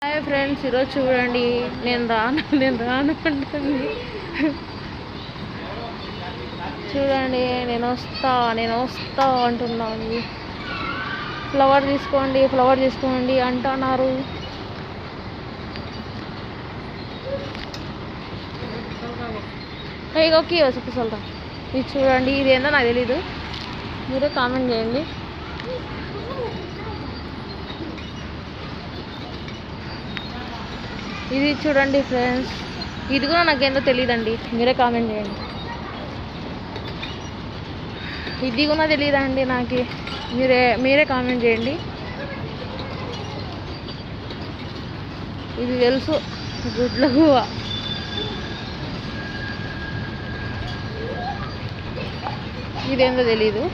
Hi friends, ఈరోజు చూడండి నేను రాను అంటుంది. చూడండి నేను వస్తా అంటున్నాను. ఫ్లవర్ తీసుకోండి అంటున్నారు. ఓకే చెప్పి ఇది చూడండి, ఇదేందో నాకు తెలీదు, మీరే కామెంట్ చేయండి. ఇది చూడండి ఫ్రెండ్స్, ఇది కూడా నాకేందో తెలియదండి, మీరే కామెంట్ చేయండి. ఇది కూడా తెలియదండి నాకు, మీరే కామెంట్ చేయండి. ఇది తెలుసు, గుడ్ల గువ్వ. ఇదేందో తెలీదు.